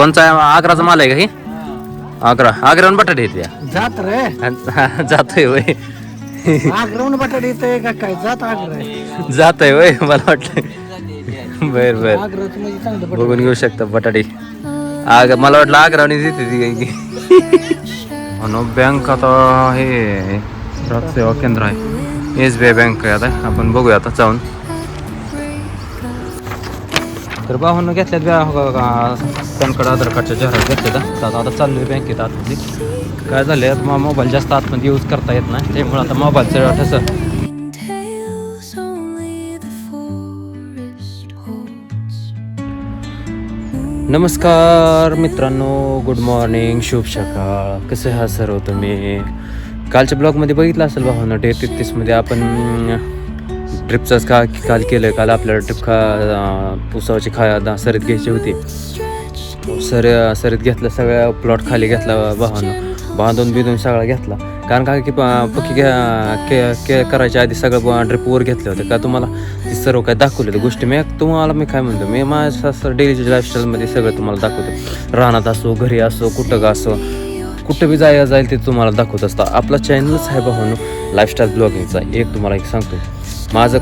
कोणचा आग्राचा माल आहे का ही? आग्राहून बटाटे येते जात रे जातोय वय आग्रहून बटाटे येते का काय जात आग्रह जातोय वय मला वाटलं. बर बर आग्रह म्हणजे चांगलं बघून घेऊ शकता बटाटे. मला वाटलं आग्राहून येते ती म्हणून बँक आता हे ग्राहक सेवा केंद्र आहे, SBI बँक आहे. आता आपण बघूया आता जाऊन. तर बाहून घेतल्यात पॅन कार्ड आधार कार्डच्या झेरॉक्स घेतल्यात. आता चाललोय बँकेत आतमध्ये. काय झालं मोबाईल जास्त आतमध्ये यूज करता येत नाही, त्यामुळे आता मोबाईलचं तसं. नमस्कार मित्रांनो, गुड मॉर्निंग, शुभ सकाळ. कसे आहात सर्व तुम्ही? कालच्या ब्लॉगमध्ये बघितलं असेल भावांना, डे 33 मध्ये आपण ट्रिपचाच काल केलं. काल आपल्याला ट्रिप उसावाची सरीत घ्यायची होती. सरीत घेतलं, सगळ्या प्लॉट खाली घेतला भावांना, बांधून बिधून सगळा घेतला. कारण का की पक्की करायच्या आधी सगळं ड्रिपवर घेतले होते. का तुम्हाला ती सर्व काय दाखवले गोष्टी मी काय म्हणतो, मी माझ्या डेलीच्या लाईफस्टाईलमध्ये सगळं तुम्हाला दाखवतो. रानात असो, घरी असो, कुठं असो, कुठं बी जाईल ते तुम्हाला दाखवत असतं. आपला चॅनलच आहे भावांनो लाईफस्टाईल ब्लॉगिंगचा. एक सांगतो, माझं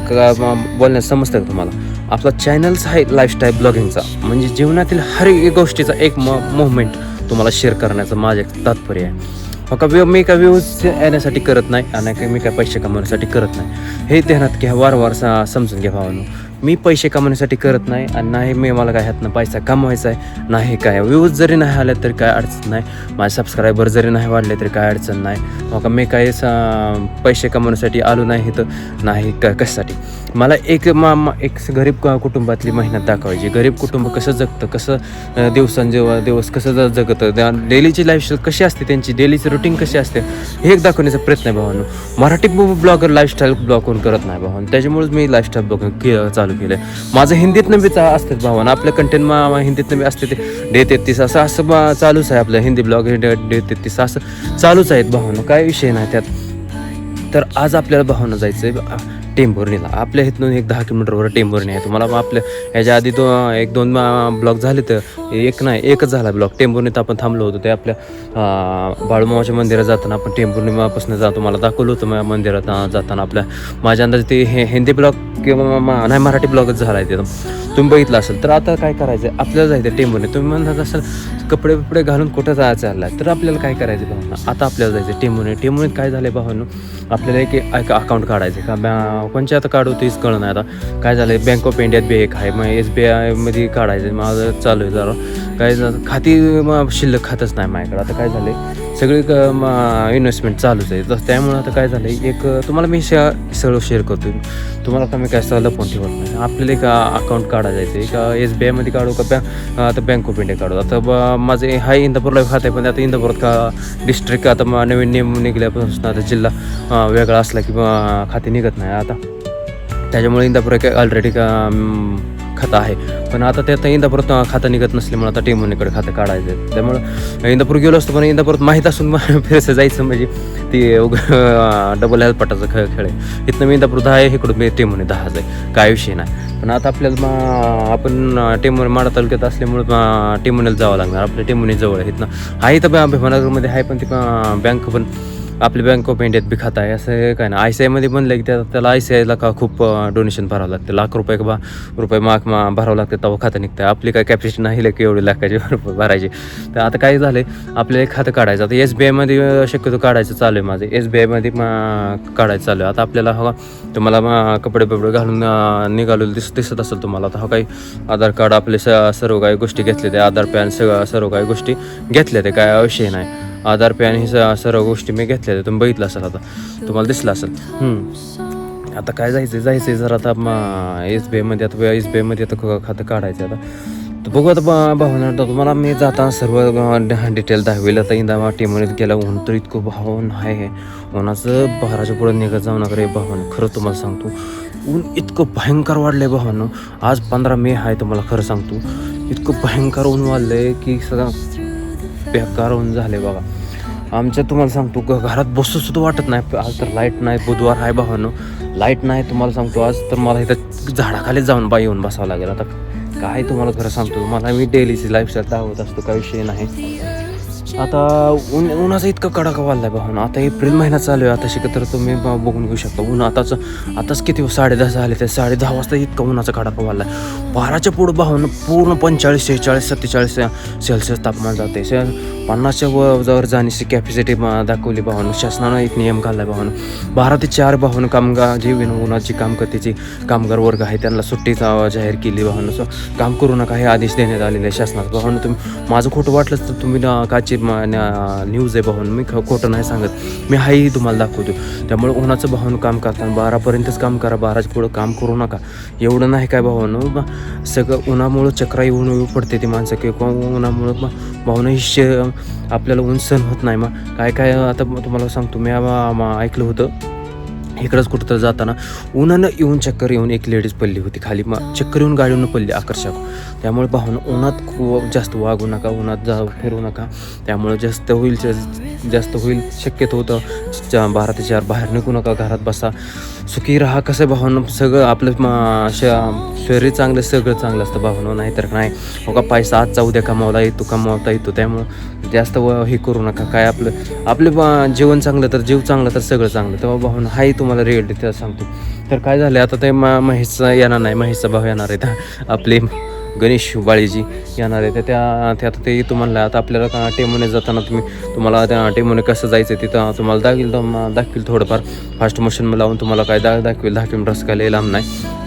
बोलण्यात समजतं का तुम्हाला? आपला चॅनलच आहे लाईफस्टाईल ब्लॉगिंगचा, म्हणजे जीवनातील हर एक गोष्टीचा एक मोमेंट तुम्हाला शेअर करण्याचं माझं एक तात्पर्य आहे. मी काय व्ह्यूज येण्यासाठी करत नाही आणि मी काय पैसे कमवण्यासाठी करत नाही. हे ध्यानात घ्या, वारंवार समजून घ्या भावांनो. मी पैसे कमवण्यासाठी करत नाही आणि नाही मला काय ह्यातनं पैसा कमवायचा आहे, नाही काय व्ह्यूज जरी नाही आले तरी काय अडचण नाही, माझे सबस्क्रायबर जरी नाही वाढले तरी काय अडचण नाही. मी काय पैसे कमवण्यासाठी आलो नाही तर नाही का कशासाठी. मला एक गरीब कुटुंबातली मेहनत दाखवायची. गरीब कुटुंब कसं जगतं, कसं दिवस कसं जगतं, डेलीची लाईफस्टाईल कशी असते, त्यांची डेलीची रुटीन कशी असते, हे एक दाखवण्याचा प्रयत्न आहे भावांनो. मराठी ब्लॉगर लाईफस्टाईल ब्लॉग कोण करत नाही भावांनो, त्याच्यामुळेच मी लाईफस्टाईल ब्लॉग चालू केलं. माझं हिंदीतनं बी असतात भावांनो, आपलं कंटेंट हिंदीतनं बी असते. ते डे 33 असं चालूच आहे आपलं हिंदी ब्लॉग. डे 33 असं चालूच आहेत भावांनो, काय विषय नाही त्यात. तर आज आपल्याला भावांनो जायचं आहे टेंभुर्णीला. आपल्या इथून 10 किलोमीटरवर टेंभुर्णी आहे. तुम्हाला आपल्या ह्याच्या आधी 1-2 ब्लॉग झाले, तर एकच झाला ब्लॉग. टेंभुर्णीत आपण थांबलो होतो. ते आपल्या बाळूमामाच्या मंदिरात जाताना आपण टेंभुर्णीपासून जातो, मला दाखवलं होतं मंदिरात जाताना. माझ्या अंदाजे ते हिंदी ब्लॉग किंवा नाही मराठी ब्लॉगच झाला आहे ते, तुम्ही बघितलं असेल. तर आता काय करायचं आहे, आपल्याला जायचं टेंभुर्णी. तुम्ही म्हणत असाल कपडे घालून कुठं जायचं आहे, तर आपल्याला काय करायचं भावांनो, आता आपल्याला जायचं टेंभुर्णीत काय झालं भावांनो, आपल्याला एक अकाउंट काढायचं का कोणच्या आता काढू तेच कळलं नाही. आता काय झालं, बँक ऑफ इंडियात बी एक आहे, मग SBI मध्ये काढायचं माझं चालू आहे. जरा काय खाती शिल्लक खातच नाही माझ्याकडे. आता काय झालं, सगळी इन्व्हेस्टमेंट चालूच आहे. तर त्यामुळे आता काय झालं, एक तुम्हाला मी सगळं शेअर करतो. तुम्हाला आता मी काय सगळं लपवून ठेवत नाही. आपल्याला एक अकाउंट काढायचं आहे का SBI मध्ये काढू का आता बँक ऑफ इंडिया काढू. आता माझे हाय इंदापूरला खातं आहे, पण आता इंदापुरात का डिस्ट्रिक्ट आता नवीन नियम निघल्यापासून आता जिल्हा वेगळा असला की खाते निघत नाही. आता त्याच्यामुळे इंदापूर एक ऑलरेडी खातं आहे, पण आता ते इंदापुरात खातं निघत नसल्यामुळे आता टेंभुर्णीकडे खातं काढायचं आहे. त्यामुळं इंदापूर गेलो असतो, पण इंदापुरात माहीत असून फिरायचं जायचं म्हणजे ती डबल हेल्पटाचा खेळ आहे. इथनं मी इंदापूर 10 आहे, इकडून मी टेंभुर्णी 10 आहे, काय विषय नाही. पण आता आपल्याला आपण टेंभुर्णी माढा तालुक्यात असल्यामुळं टेंभुर्णीला जावं लागणार. आपल्या टेंभुर्णी जवळ आहे, इथनं आहे तर भीमानगरमध्ये आहे, पण ती बँक पण आपली बँक ऑफ इंडियात बी खातं आहे. असं काय ना, ICI मध्ये बनलं की त्याला ICIला का खूप डोनेशन भरावं लागतं, लाख रुपये भरावं लागतं, तेव्हा खातं निघतं. आपली काय कॅपॅसिटी नाही की एवढे लाखाचे रुपये भरायचे. तर आता काय झालं, आपल्याला एक खातं काढायचं. आता SBI मध्ये शक्यतो काढायचं चालू आहे माझं, SBI मध्ये काढायचं चालू आहे. आता आपल्याला तुम्हाला कपडे घालून निघालेलं दिसत असेल तुम्हाला. आता काही आधार कार्ड आपले सर्व काही गोष्टी घेतल्या, ते आधार पॅन सर्व काही गोष्टी घेतल्या, ते काय विषय नाही. आधार पॅन ही सर्व गोष्टी मी घेतल्या, तुम्ही बघितलं असेल, आता तुम्हाला दिसलं असेल. आता काय जायचं जर आता SBI मध्ये आता खातं काढायचं. आता तर बघू आता भावना तुम्हाला मी जाता सर्व डिटेल दाखवेल. आता इंदा टेंभुर्णीत गेला, ऊन तर इतकं भावून आहे, उन्हाचं बहाराच्या पुढे निघत जाऊ नका रे भावानं. खरं तुम्हाला सांगतो, ऊन इतकं भयंकर वाढलं आहे भावानं. आज 15 मे आहे, तुम्हाला खरं सांगतो इतकं भयंकर ऊन वाढलं आहे की सगळं बेकार ऊन झाले बघा. आमच्या तुम्हाला सांगतो घरात बसू सुद्धा वाटत नाही. आज तर लाईट नाही, बुधवार आहे भावानं, लाईट नाही. तुम्हाला सांगतो आज तर मला इथं झाडाखाली जाऊन येऊन बसावं लागेल. आता काय तुम्हाला खरं सांगतो, मला मी डेलीची लाईफस्टाईल दाखवत असतो, काही विषय नाही. आता उन्हाचा इतका कडाका वाढलाय भावना. आता एप्रिल महिना चालू आहे, आता तर तुम्ही बघून घेऊ शकता ऊन. आताच किती 10:30 झाले, ते 10:30 वाजता इतका उन्हाचा कडाका वाढलाय. 12च्या पुढं भावना पूर्ण 45, 46, 47 सेल्सिअस तापमान जाते. 50च्या वर जाण्याची कॅपॅसिटी दाखवली भावना. शासनानं एक नियम काढला भावना. 12 ते 4 भावना कामगार जे उन्हाची काम करतेचे कामगार वर्ग आहे त्यांना सुट्टी जाहीर केली भावना. सो काम करू नका हे आदेश देण्यात आलेले आहे शासनाचा भावना. तुम्ही माझं खोटं वाटलंच तर तुम्ही काची न्यूज आहे भावना, मी खोटं नाही सांगत, मी हाही तुम्हाला दाखवतो. त्यामुळे उन्हाचं भावना काम करताना 12पर्यंतच काम करा, 12च्या पुढं काम करू नका. एवढं नाही काय भावना, सगळं उन्हामुळं चक्रा येऊन पडते ती माणसं किंवा उन्हामुळं भावना ही आपल्याला ऊन सहन होत नाही. मग काय आता तुम्हाला सांगतो, मी ऐकलं होतं इकडंच कुठं तर जाताना उन्हानं येऊन चक्कर येऊन एक लेडीज पडली होती खाली. मग चक्कर येऊन गाडीवरून पडली आकर्षक. त्यामुळे भावना उन्हात खूप जास्त वागू नका, उन्हात फिरू नका. त्यामुळे जास्त होईल शक्यतो होतं 12 ते 4 बाहेर निघू नका, घरात बसा, सुखी राहा. कसं भावना, सगळं आपलं शरीर चांगलं सगळं चांगलं असतं भावना, नाहीतर नाही हो का पैसा आजचा उद्या कमावता येतो. त्यामुळं जास्त हे करू नका. काय आपलं जीवन चांगलं तर जीव चांगलं तर सगळं चांगलं. तेव्हा भावना हाही तुम्हाला रिअलिटी त्या सांगतो. तर काय झालं आता, ते महेशचा येणार नाही, महेशचा भाऊ येणार आहे, आपले गणेश बाळीजी येणार आहे. त्या आता ते येतो म्हणलं. आता आपल्याला टेमोने जाताना तुम्हाला त्या टेमोने कसं जायचं तिथं तुम्हाला दाखवील थोडंफार फास्ट मोशन लावून तुम्हाला काय दाखवेल रस काय लई लांब नाही.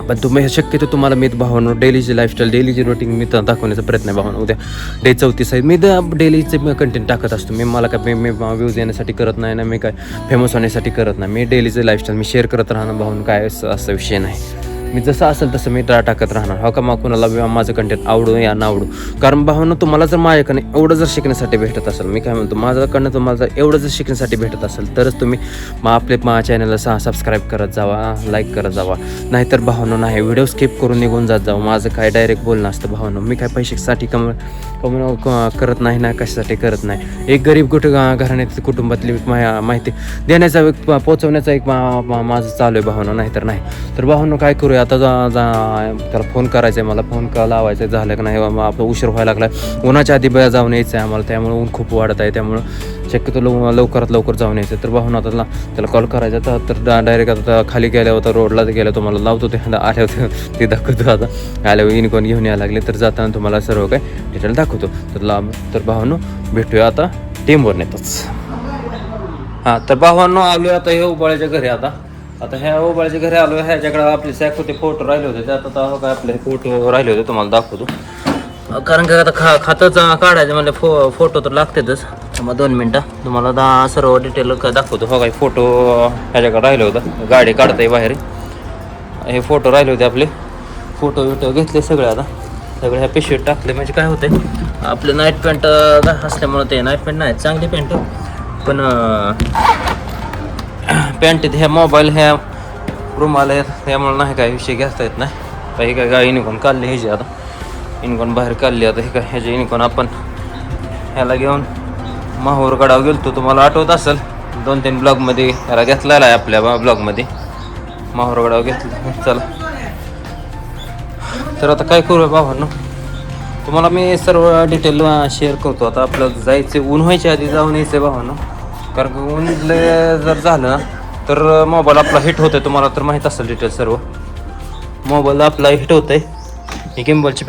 पण तुम्ही शक्यतो तुम्हाला मी भावना डेलीची लाईफस्टाईल डेलीची रुटीन मी दाखवण्याचा प्रयत्न आहे भावना. उद्या डे 34 आहे, मी डेलीचे कंटेंट टाकत असतो. मला काय मी व्ह्यूज येण्यासाठी करत नाही ना, मी काय फेमस होण्यासाठी करत नाही. मी डेलीचं लाईफस्टाईल मी शेअर करत राहणार भावना. काय असा विषय नाही, मी जसं असेल तसं मी टाकत राहणार. हो का, मग कुणाला माझं कंटेंट आवडू या ना आवडू. कारण भावना तुम्हाला जर माझ्याकडे एवढं जर शिकण्यासाठी भेटत असेल, मी काय म्हणतो माझ्याकडनं तुम्हाला जर एवढं जर शिकण्यासाठी भेटत असेल तरच तुम्ही आपल्या चॅनलला सबस्क्राईब करत जावा, लाईक करत जावा. नाहीतर भावना नाही, व्हिडिओ स्किप करून निघून जात जावं. माझं काय डायरेक्ट बोलणं असतं भावना. मी काय पैशासाठी करत नाही ना, कशासाठी करत नाही. एक गरीब घराण्यातील कुटुंबातली माहिती देण्याचा पोचवण्याचा एक माझं चालू आहे भावना, नाहीतर नाही. तर भावना काय करूया आता, त्याला फोन करायचा आहे, मला फोन लावायचा आहे. झालं का नाही आपलं उशीर व्हायला लागला, उन्हाच्या आधी जाऊन यायचं आहे आम्हाला. त्यामुळे ऊन खूप वाढत आहे, त्यामुळं शक्यतो लवकरात लवकर जाऊन यायचं. तर भावना आता त्याला कॉल करायचा तर डायरेक्ट आता खाली गेल्या होता, रोडला गेल्या तुम्हाला लावतो. ते आल्या होते ते दाखवतो. आता आल्यावर इनकोन घेऊन यायला लागले, तर जाताना तुम्हाला सर्व काय डिटेल दाखवतो. तर भावांनो भेटूया आता टेमवर नेतोच. हां, तर भावांनो आलो आता हे उबाळ्याच्या घरी. आता ह्या उबाळ्याच्या घरी आलो. ह्याच्याकडे आपले सॅक होते, फोटो राहिले होते. त्यात आता काय आपले फोटो राहिले होते, तुम्हाला दाखवतो. कारण का आता खातच काढायचं म्हणजे फोटो तर लागतातच. मग 2 मिनटं तुम्हाला सर्व डिटेल दाखवतो. हो काय फोटो ह्याच्याकडे राहिले होतं, गाडी काढताय बाहेर. हे फोटो राहिले होते आपले, फोटो घेतले सगळे. आता सगळे ह्या पिशवीत टाकले. म्हणजे काय होते, आपले नाईट पॅन्ट असल्यामुळे, ते नाईट पॅन्ट नाही चांगली पॅन्ट, पण पॅन्टीत ह्या मोबाईल ह्या रुमाल आहेत, त्यामुळे नाही काय विषय घेता येत नाही. काही काय गाडी इनकोन काढली ह्याची, आता इनकोन बाहेर काढली. आता हे काय ह्याची इनकोन आपण ह्याला घेऊन माहूरगडावर गेलतो, तुम्हाला आठवत असेल 2-3 ब्लॉगमध्ये ह्याला घेतलेला आहे. आपल्या ब्लॉगमध्ये माहूरगडावर घेतलं. चला तर आता काय करूया भावांनो, तुम्हाला मी सर्व डिटेल शेअर करतो. आता आपलं जायचं ऊन व्हायच्या आधी जाऊन यायचं भावांनो. कारण की ऊन जर झालं ना तर मोबाईल आपला हिट होतं आहे. तुम्हाला तर माहीत असेल डिटेल सर्व. मोबाईल आपला हिट होतं आहे. ही गिम्बलची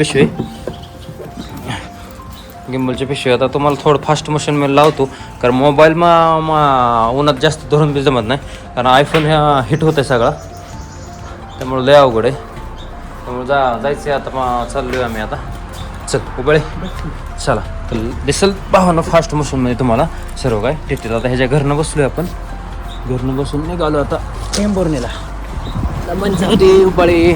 पिशवी, आता तुम्हाला थोडं फास्ट मोशन मी लावतो. कारण मोबाईल उन्हात जास्त धरून बी जमत नाही, कारण आयफोन ह्या हिट होतं आहे सगळा, त्यामुळे लय अवघड आहे. त्यामुळे जायचं आहे आता. चाललो आम्ही आता. चल उबळे चला. तर दिसेल भावानं फास्ट मोशनमध्ये तुम्हाला सर्व काय डिटेल. आता ह्याच्या घरनं बसलो आहे आपण, घरनं बसून निघालो आता टेंबोर्नीला. म्हणजे होते उबळे.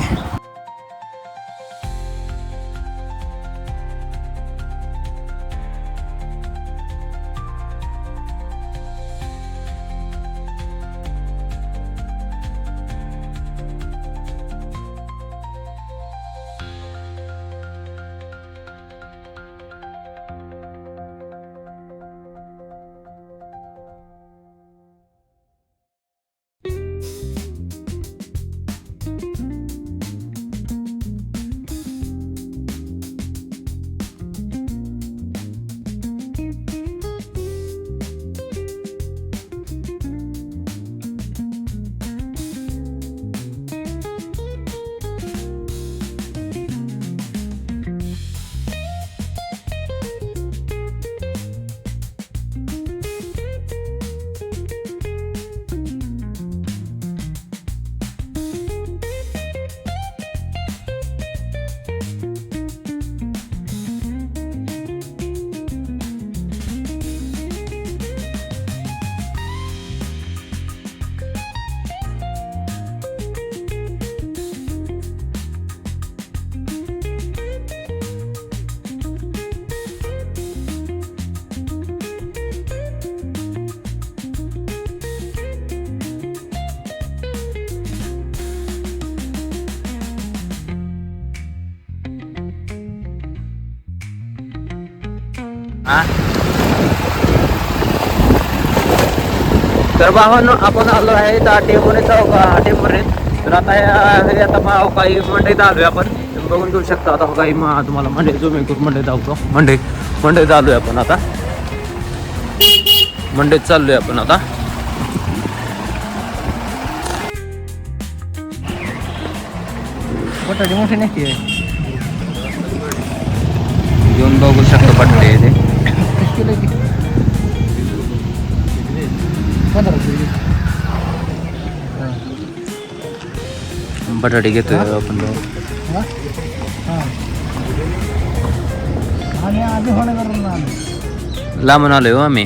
हा तर भावांनो आपण आलो आहे टेंबोने टेंबोने. तर आता हे आता काही मंडईत आलोय आपण. तुम्ही बघून घेऊ शकता आता काही तुम्हाला मंडई झूम करून मंडईत जाऊ मंडईत आलोय आपण आता. मंडईत चाललोय आपण आता. बटाटे मोठे नाही घेऊन बघू शकतो बटाटे ते. बटाटे घेतोय आपण. लांबून आलोय हो आम्ही.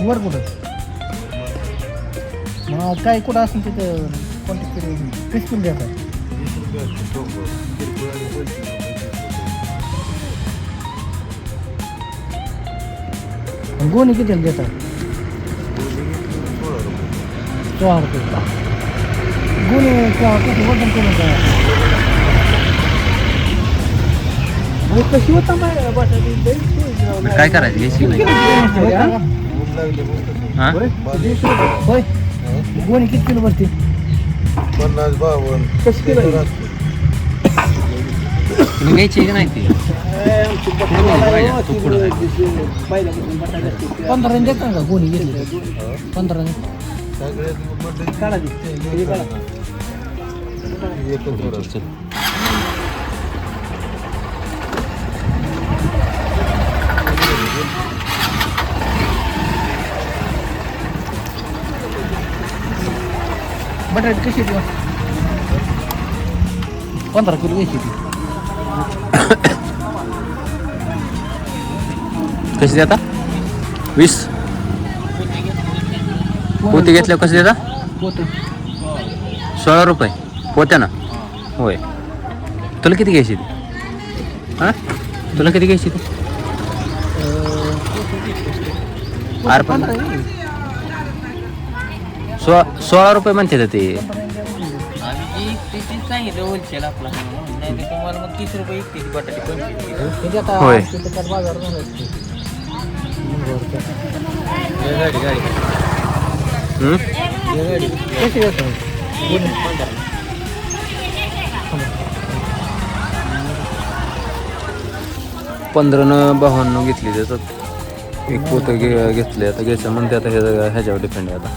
वर कुठं काय कुठं असेल तिथं कॉन्टॅक्ट किती द्यायचा. गोणी किती देतात. 16 रुपये गोणी कसं वजन करून कशी होता काय करायचं घ्यायची नाही. हा होय गोणी किती किलो भरते. 50-52 कशी किलो घ्यायची की नाही ती. 15 देतात का गोणी घेतली 15 बटाटे कशी 15 किलो घ्यायची ती. कशी देता 20 पोती घेतल्या कशी देता. 16 रुपये पोत्या ना. होय तुला किती घ्यायची ती. हा तुला किती घ्यायची ती. 16 रुपये म्हणते ना ते. सांगितलं होलसेल आपला नाही तर तुम्हाला मग 30 रुपये इकते बटाटे. होय कशी घेतो 15 52 घेतली त्याच्यात एक पोतं घेतले. आता घ्यायचं म्हणते आता ह्याच्यावर डिपेंड आहे. आता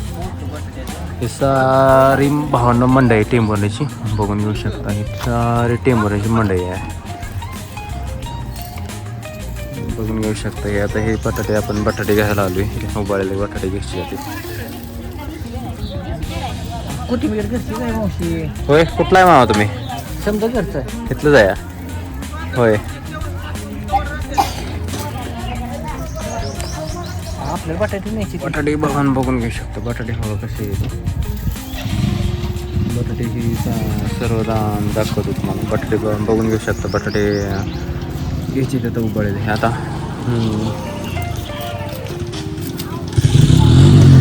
ही सारी 52 मंडई आहे टेंभुर्णीची. बघून घेऊ शकता ही सारी टेंभुर्णीची मंडई आहे. बघून घेऊ शकता हे आता हे बटाटे आपण बटाटे घ्यायला आलोय. उबाळलेले बटाटे घ्यायचे होते. कोथिंबीर घरची काय मावशी. होय कुठला आहे मामा तुम्ही. समजा घरचा आहे. घेतलं जाया. होय आपल्याला बटाटे न्यायची. बटाटे बघून घेऊ शकतो. बटाटे हवं कसे बटाट्याची सर्व दाखवतो तुम्हाला. बटाटे बघून घेऊ शकता. बटाटे घ्यायची तर उबाळले आता.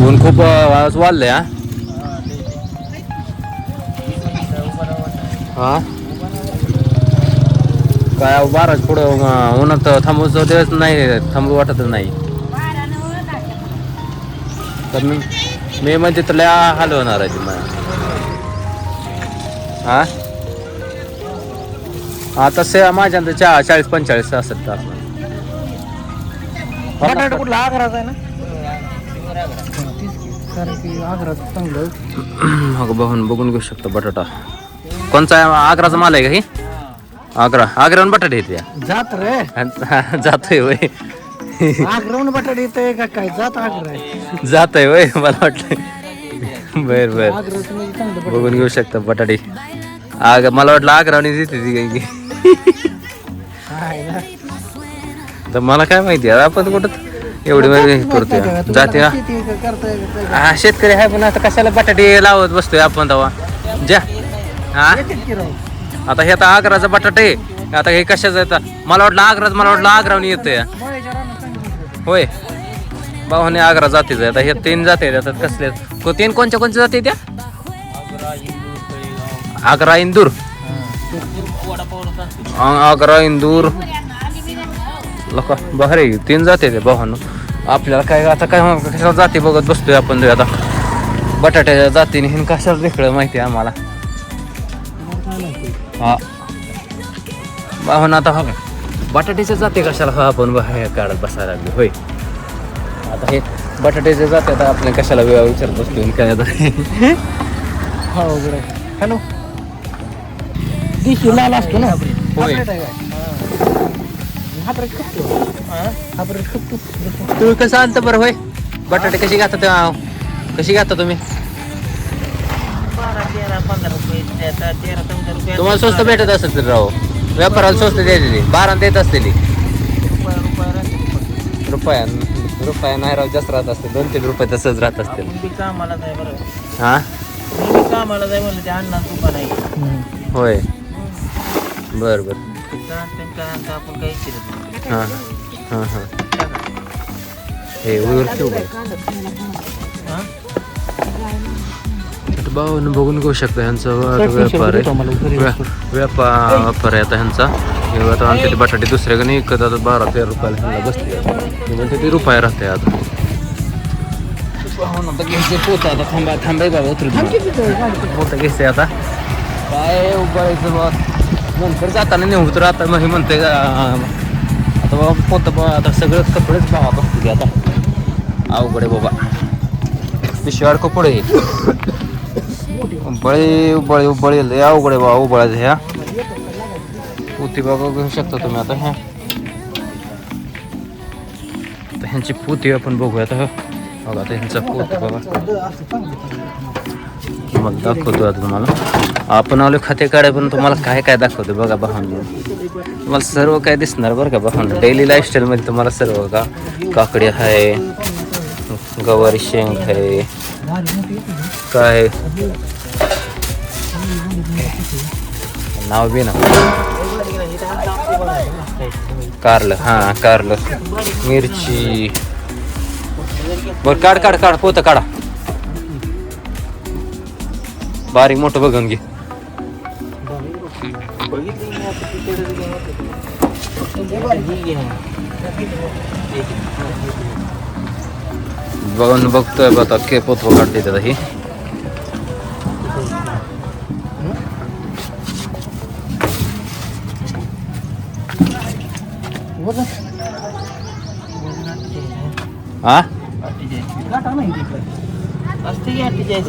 ऊन खूप वाढलंय. हा काय बाराच पुढं उन्हात थांबवचं दिवस नाही. थांबू वाटतच नाही. तर मे मध्ये तर लय हाल होणार आहे तुम्हाला. हा आता माझ्या 40-45 असत तास. बटाटे कुठला आग्राचा आहे ना. कारण की आग्राचं चांगलं. बघून घेऊ शकतो. बटाटा कोणचा आग्राचा माल आहे का ही. आग्राहून बटाटे येते जात रे. जातोय वय. आग्राहून बटाटे येते का काय. जात आग्रा आहे. जातोय वय मला वाटलं. बर बर आग्राचं म्हणजे चांगलं बघून घेऊ शकता बटाटे. मला वाटलं आग्राहून येते ती काही. तर मला काय माहिती आपण कुठं एवढी वेळ करतोय. जाते हा शेतकरी आहे पण आता कशाला बटाटे लावत बसतोय आपण तेव्हा ज्या. हा आता हे आता आग्राचा बटाटे आता हे कशाचं येतात. मला वाटलं आग्राहून येतोय. होय भावाने आग्रा जातीच आहे. आता हे 3 जाते आता कसले 3 कोणच्या जाते त्या. आग्रा इंदूर. आग्रा इंदूर लोक बाहेर आहे 3 जाते ते भावानं. आपल्याला काय आता काय कशाला जाती बघत बसतोय आपण आता बटाट्याच्या जातीने हिन कशाला रेखळं माहिती आहे आम्हाला. हा भावानं आता हा बटाट्याच्या जाते कशाला हा आपण बाहेर काढत बसायला लागलो होय. आता हे बटाट्याच्या जाते आता आपण कशाला विचारत बसतोय काय आता. हो बरं. हॅलो दिशी लाल असतो ना होय. तुम्ही कसं आणता बरं होय बटाटे कशी घाता कशी घाता तुम्ही. 12, 13, 15 रुपये देतात, 13, 14 रुपये. तुम्हाला स्वस्त भेटत असेल तर राव व्यापाराला स्वस्त द्यायचे 12 देत असते रुपया नाही राव जास्त राहत असते 2-3 रुपये तसंच राहत असतील. मी कामाला जाय बरं हा मी कामाला जाय म्हणलं ते अण्णा दुकान आहे. होय बर बर आपण काही केलं नाही. हां हां हां हे वर ठेव हा? भाऊन बघून घेऊ शकता ह्यांचा व्यापार आहे व्यापार आहे आता ह्यांचा. हे आता आमच्या ते बटाटे दुसऱ्या नाही विकत आता 12-13 रुपयाला ह्यांना बसते म्हणजे ते रुपये राहते आता. घ्यायचे पोतं आता थांबाय बाबा उतरू पोतं घ्यायचे आता काय उभारायचं बा नंतर जाताना नेऊ तर आता मग हे म्हणते आता बाबा पोतं आता सगळं कपडेच बाबा बघते आता अवघड आहे बाबा. पिशवाड कपडे उबळे लय अवघड आहे बाबा उबळायचं ह्या पोती बाबा घेऊ शकता तुम्ही आता ह्या. आता ह्यांची पोती आपण बघूया आता बघा आता ह्यांचा पोत बघा तुम्हाला दाखवतो आता तुम्हाला. आपण आलो खाते काढाय पण तुम्हाला काय काय दाखवतो बघा भावांनी तुम्हाला सर्व काय दिसणार बरं का भावांनी. डेली लाईफस्टाईलमध्ये तुम्हाला सर्व का काकडी आहे गवारी शेंग आहे काय नाव बी ना कारलं हां कारलं मिरची बरं काढ पोतं काढा बारीक मोठं बघून घे. बघून बघतोय बघा के पोत काढते त्याला ही हा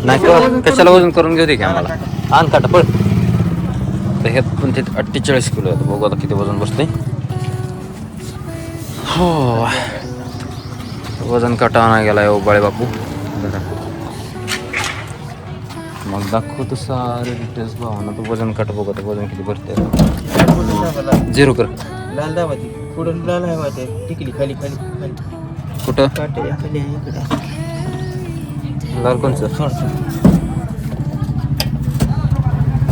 नाही कशाला वजन करून घेऊ दे की आम्हाला आण काटा पळ. तर हे पण ते 48 किलो आहे बघू आता किती वजन बसते. हो वजन काटा आणा गेला आहे बाळे बापू. मग दाखवतो सारे डिटेल्स भावना तो वजन काटा बघू आता वजन किती भरते. 0 कर लाल दाबाची पुढून लाल आहे वाटते टिकली खाली खाली खाली कुठं काटे खाली आहे इकडे लाल कोणचं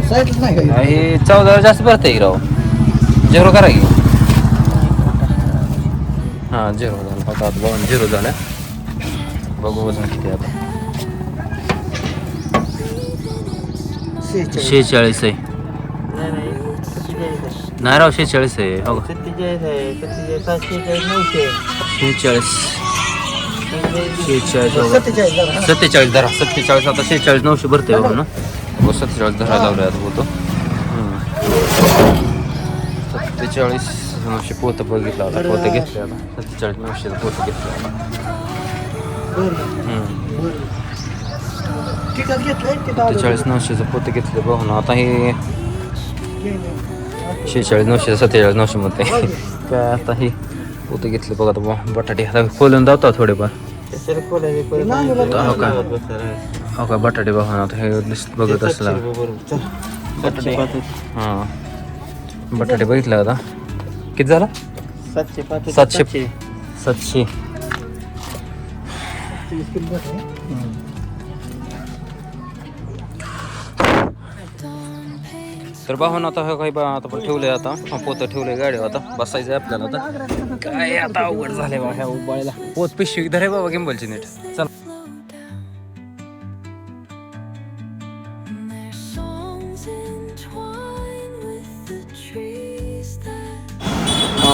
साईडच नाही काही. हे 14 जास्त भरते की राव 0 करा की. हां 0 झालं आता 0 झालं बघू वजन किती आता 46 आहे नाही राव 46 आहे हो 47 आहे 47 900 46 47 47 धरा 47 आता 46 900 भरते हो ना हो 47 धरा लावलं आता होतो 47 900 पोतं बघितलं होता पोतं घेतलं आता 47 900 पोतं घेतलं तिथं घेतलंय तिथं 47 900 पोतं घेतलं बघ ना आता हे 46 900 47 900 मध्ये काय आता हे पोतं घेतले बघा आता बटाटे आता खोलून जातो थोडेफार हो का बटाटे बघा आता हे लिस्ट बघत असला बटाटे हां बटाटे बघितलं आता किती झाला 700 तर पाहून आता हे काही आता पण ठेवलंय आता पोतं ठेवलंय गाडी आता बसायचं आपल्याला आता काय आता अवघड झालंय बा ह्या उबाळीला पोत पिशवी धरे बाबा गिंबलची नीट चल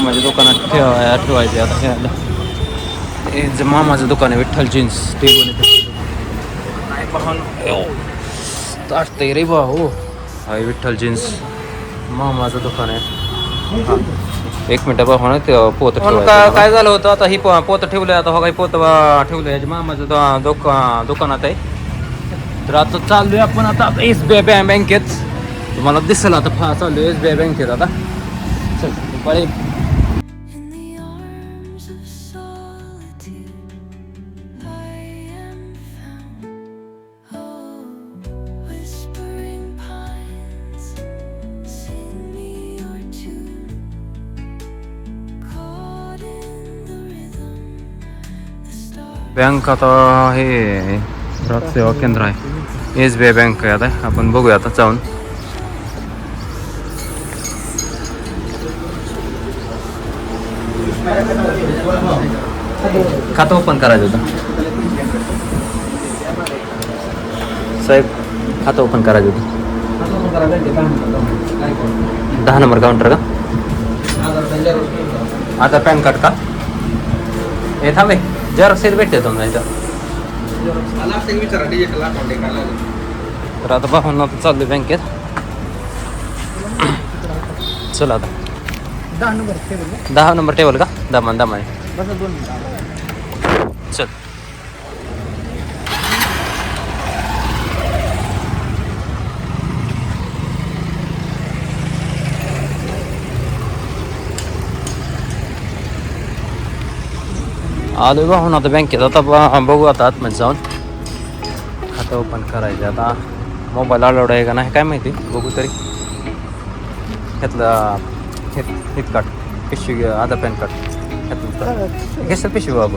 म्हणजे दुकानात ठेवायचे आता ह्याला. हे जे मामाचं दुकान आहे विठ्ठल जीन्स ते नाही पाहून ताटतंय रे बा हो. हा विठ्ठल जीन्स मामाचं दुकान आहे. हां एक मिनटं बघा ना ते पोतं ठेवायचं. काय झालं होतं आता ही पोतं ठेवलं आता हो काही पोतं ठेवलं याच्या मामाचं दुकानात आहे. तर आता चाललोय आपण आता SBI बँकेत. तुम्हाला दिसेल आता चाललोय SBI बँकेत आता. चल दुपारी In the arms of solitude, I am found. Oh, whispering pines, sing me your tune. Caught in the rhythm, the stars. Bank आता हे ग्राहक सेवा केंद्र आहे. SBI बँक आहे आता. आपण बघूया आता जाऊन. खातं ओपन करायचं होतं साहेब. खातं ओपन करायचं होतं. 10 नंबर काउंटर का? आता पॅन कार्ड का? हे थांबे झेरॉक्स भेटते तुम्हाला इथं. तर आता पाहून आता चाललोय बँकेत. चला आता 10 नंबर टेबल का? दामाने चल. आलोय पाहून आता बँकेत. आता बघू आता आतमध्ये जाऊन खातं ओपन करायचं. आता मोबाईल अलाउड आहे का नाही काय माहिती, बघू तरी. ह्यातलं हित कार्ड पिशवी आधार पॅन कार्ड ह्यातलं घेसल पिशवी बाबू.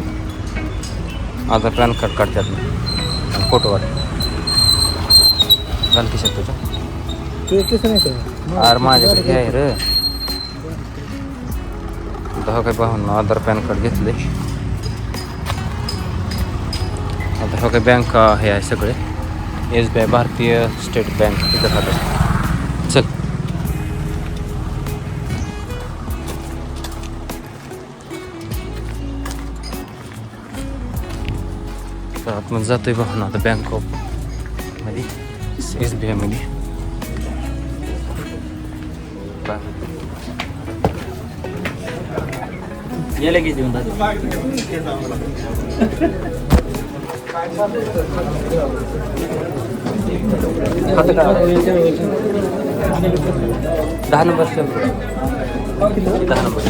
आधार पॅन कार्ड काढ त्यातलं फोटो काढ घाल की तुझं. अरे माझ्याकडे हे आहे रे. 10 काय पाहून आधार पॅन कार्ड घेतले. आता हो काय बँक हे आहे सगळे. SBI भारतीय स्टेट बँक तिथं खातं. चल तर आतमध्ये जातोय पाहून आता बँक ऑफ मध्ये SBI मध्ये. गेले की देऊन दादा. 10 नंबर 10 नंबर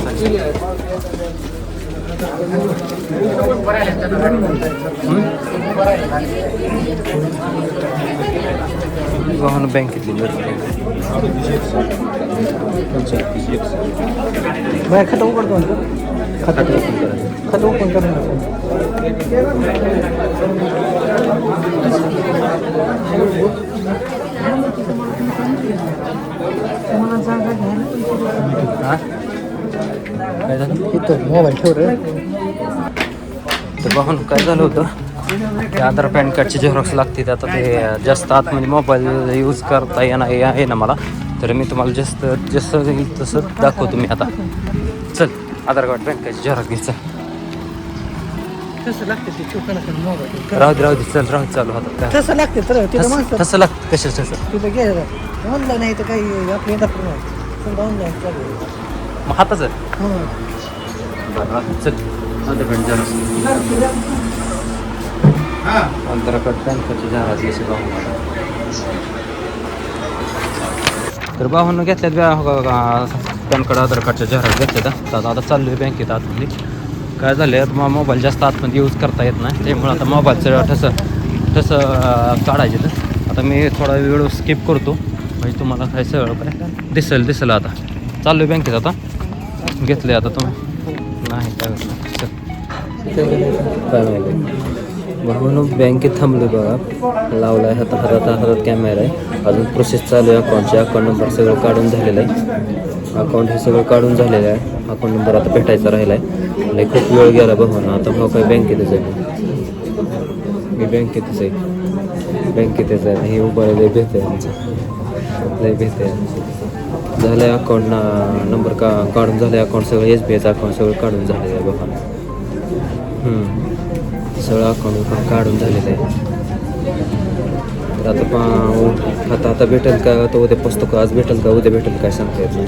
वाहन बँकेतली खातं उघडतो खातं ओपन करणार. काय झालं इथं मोबाईल ठेव रे. तर वाहन काय झालं होतं ते आधार पॅन कार्डची झेरॉक्स लागते. आता ते जास्त आतमध्ये मोबाईल यूज करता येणार आहे ना मला. तर मी तुम्हाला जसं येईल तसं दाखवतो मी आता. चल आधार कार्ड पॅन कार्डची झेरॉक्स घ्यायचं. तसं लागते ते चुकानं मोबाईल. राहू दे चल राहू चालू हातात काय तसं लागते तर तिथं माणसं तसं लागतं कशाच तसं. तिथं घे ऑनलाईन आहे तर काही आपली सगळं ऑनलाईन चालू आहे. मग हाताचं हां बरं चल आधार पॅन झेरॉक्स आधार कार्ड पॅन कार्डची झेरॉक्स घ्यायची बाहून. तर बाहून घेतल्यात पॅन कार्ड आधार कार्डच्या झेरॉक्स घेतल्यात. तर आता चाललो आहे बँकेत आतमध्ये. काय झालं आहे मग मोबाईल जास्त आतमध्ये यूज करता येत नाही त्यामुळं आता मोबाईलचं ठसं काढायचे. तर आता मी थोडा वेळ स्किप करतो म्हणजे तुम्हाला काय सगळं काय दिसेल आता. चाललो आहे बँकेत आता. घेतले आता तुम्ही नाही काय म्हणून बँकेत थांबलो बघा. लावला आहे हातात कॅमेरा आहे. अजून प्रोसेस चालू आहे. अकाउंट नंबर सगळं काढून झालेलं आहे. अकाउंट हे सगळं काढून झालेलं आहे. अकाउंट नंबर आता भेटायचा राहिला आहे. लई खूप वेळ गेला बघून. आता मग काय बँकेतच आहे मी. बँकेतच आहे हे उभं लई भेट आहे आमचं. लई भेट आहे झालं अकाउंट नंबर काढून झाले अकाउंट सगळं SBIचं अकाउंट सगळं काढून झालेलं आहे बघा. सगळं अकाउंट काढून झालेलं आहे. तर आता भेटेल का तर उद्या पुस्तक आज भेटेल का उद्या भेटेल काय सांगता येत नाही.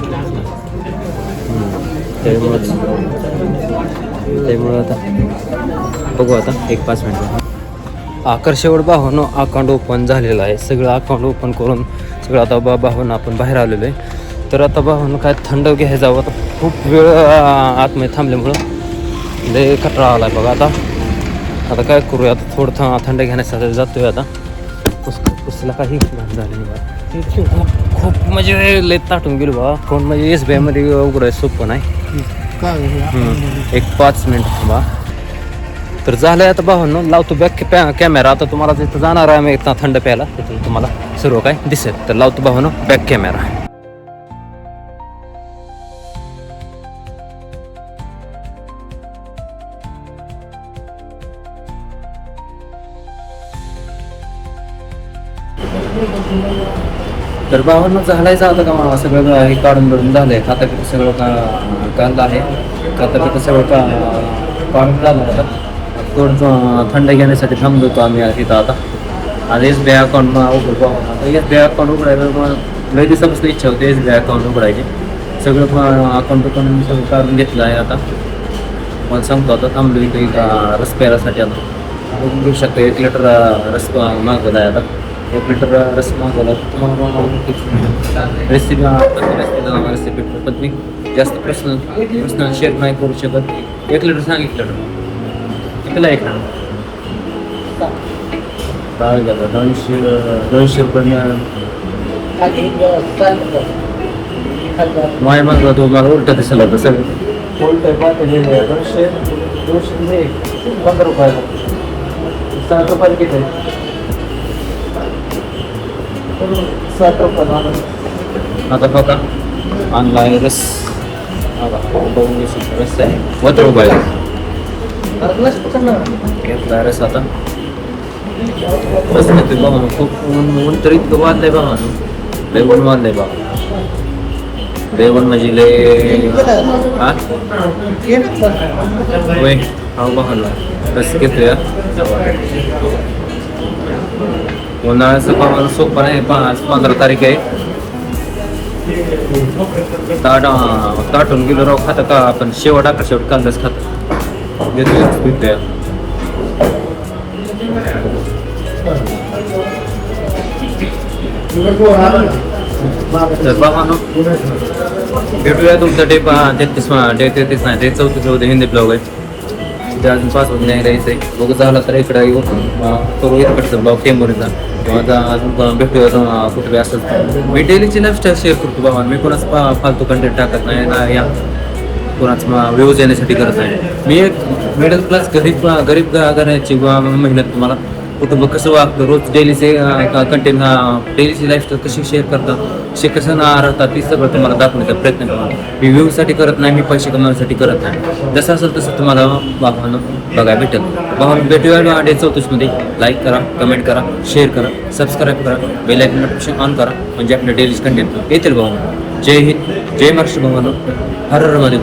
त्यामुळं आता बघू आता 1-5 मिनिट. आकर्षेवर भावानं अकाउंट ओपन झालेलं आहे. सगळं अकाउंट ओपन करून सगळं आता भावानं आपण बाहेर आलेलो आहे. तर आता भावानं काय थंड घ्यायला जावं. आता खूप वेळ आतमध्ये थांबल्यामुळं लय कटाळा आला आहे बघा. आता काय करूया आता थोडं थंड घेण्यासाठी जातोय आता. उसला काही झालं नाही. खूप म्हणजे लय ताटून गेलो बा. कोण म्हणजे SBIमध्ये उघडाय सोपं नाही. 1-5 मिनिट थांबा. तर झालं आहे आता भावांनो लावतो बॅक कॅमेरा. आता तुम्हाला जिथं जाणार आहे मी इथं थंड प्यायला तिथून तुम्हाला सर्व काय दिसेल. तर लावतो भावांनो बॅक कॅमेरा. तर भावांनो झालायचं आता का मला सगळं हे काढून बिडून झालंय. खाता पितं सगळं काढलं आहे. खाता पितं सगळं काढून झालं आता. थोडं थंड घेण्यासाठी थांबलो होतो आम्ही तिथं आता. आणि SBI अकाउंट उघड आता SBI अकाउंट उघडायला लय दिवसापासून इच्छा होती SBI अकाउंट उघडायची. सगळं अकाउंट सगळं काढून घेतलं आहे आता. मला सांगतो आता थांबलो इथं रस प्यायसाठी. आता बघून घेऊ शकतो 1 लिटर रस मागवला आहे आता. 1 लिटर रस मागवला तुम्हाला रेसिपी पण मी जास्त पर्सनल शेअर नाही करू शकत. 1 लिटर सांगितलं कितीला 1 लिटर काय झालं 200 रुपये माय मागला तो मला उलटा दिसला होता सगळं उलट 200 15 रुपयाला 60 रुपयाला किती आहे 60 रुपयाला. आता बघा ऑनलाईन रस रस आहे 12 रुपयाला घेतला रस. आता रस घेतोय बघा. खूप ऊन तरी इतकं वाढलंय बघा. लय ऊन वाढलंय बघा. लय ऊन म्हणजे लय होय. हा बघा रस घेतोय. उन्हाळ्याचं पावाला सोपं नाही. 15 तारीख आहे. ताटून गेलो राव खातं का आपण शेवट कांदाच खातो घेतोय. तर बाबांनो भेटूया तुमचा डे 33 नाही 34 हिंदी ब्लॉग आहे. ते अजून 5 वाजता नाही राहायचं आहे. बघू झाला तर इकडं येऊ करू इकडचं ब्लॉग टेंबोरीचा किंवा अजून भेटूया कुठे असं. मी डेलीची लाईफस्टाईल शेअर करतो बाबा. मी कोणाच फालतू कंटेंट टाकत नाही ना या कोणाच व्ह्यूज येण्यासाठी करत नाही. मी एक मिडल क्लास गरीब घराण्याची मेहनत तुम्हाला कुटुंब कसं वागतं रोज डेलीचे कंटेंट डेलीची लाईफस्टाईल कशी शेअर करतात कसे कसं राहतात ती सगळं तुम्हाला दाखवण्याचा प्रयत्न करतो. मी व्ह्यूसाठी करत नाही. मी पैसे कमवण्यासाठी करत नाही. जसं असेल तसं तुम्हाला भावानं बघायला भेटेल. भावानं भेटूया डे 34 मध्ये. लाईक करा कमेंट करा शेअर करा सबस्क्राईब करा बेल आयकॉन नोटिफिकेशन ऑन करा म्हणजे आपल्या डेलीज कंटेंट येतील भावानं. जय हिंद जय महाराष्ट्र भावानं. हर हर महादेव.